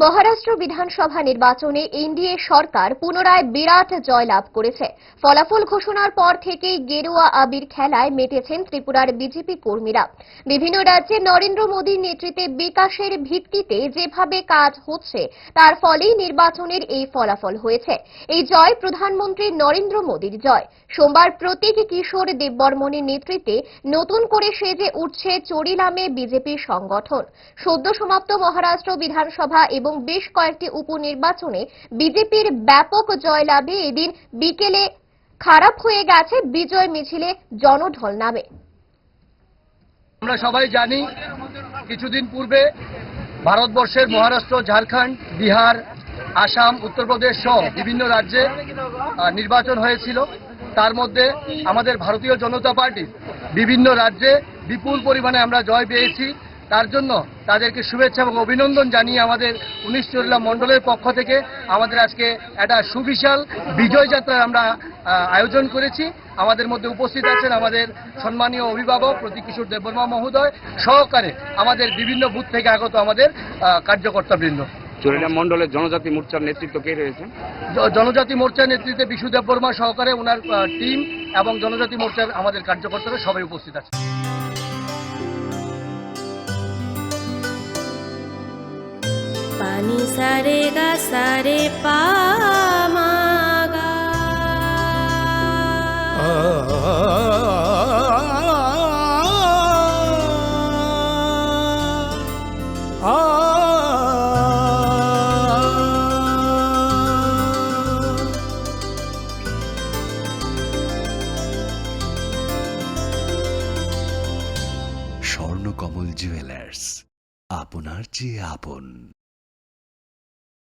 মহারাষ্ট্র বিধানসভা নির্বাচনে এনডিএ সরকার পুনরায় বিরাট জয়লাভ করেছে। ফলাফল ঘোষণার পর থেকেই গেরুয়া আবির খেলায় মেতেছেন ত্রিপুরার বিজেপি কর্মীরা। বিভিন্ন রাজ্যে নরেন্দ্র মোদীর নেতৃত্বে বিকাশের ভিত্তিতে যেভাবে কাজ হচ্ছে তার ফলেই নির্বাচনের এই ফলাফল হয়েছে। এই জয় প্রধানমন্ত্রী নরেন্দ্র মোদীর জয়। সোমবার প্রতীক কিশোর দেববর্মনের নেতৃত্বে নতুন করে সেজে উঠছে চরিলামে বিজেপির সংগঠন। সদ্য সমাপ্ত মহারাষ্ট্র বিধানসভা এবং বেশ কয়েকটি উপনির্বাচনে বিজেপির ব্যাপক জয়লাভে এদিন বিকেলে খারাপ হয়ে গেছে বিজয় মিছিলে জনঢল নামে। আমরা সবাই জানি কিছুদিন পূর্বে ভারতবর্ষের মহারাষ্ট্র, ঝাড়খণ্ড, বিহার, আসাম, উত্তরপ্রদেশ সহ বিভিন্ন রাজ্যে নির্বাচন হয়েছিল। তার মধ্যে আমাদের ভারতীয় জনতা পার্টি বিভিন্ন রাজ্যে বিপুল পরিমাণে আমরা জয় পেয়েছি। তার জন্য তাদেরকে শুভেচ্ছা এবং অভিনন্দন জানিয়ে আমাদের ১৯ চরিলাম মণ্ডলের পক্ষ থেকে আমাদের আজকে একটা সুবিশাল বিজয় যাত্রার আমরা আয়োজন করেছি। আমাদের মধ্যে উপস্থিত আছেন আমাদের সম্মানীয় অভিভাবক প্রতীক কিশোর দেববর্মা মহোদয় সহকারে আমাদের বিভিন্ন বুথ থেকে আগত আমাদের কার্যকর্তাবৃন্দ। চরিলাম মণ্ডলের জনজাতি মোর্চার নেতৃত্ব কে রয়েছেন? জনজাতি মোর্চার নেতৃত্বে বিশু দেববর্মা সহকারে ওনার টিম এবং জনজাতি মোর্চার আমাদের কার্যকর্তারা সবাই উপস্থিত আছে। पानी सारे गा सारे पा मा गा স্বর্ণকমল জুয়েলার্স, আপনার চেয়ে আপন।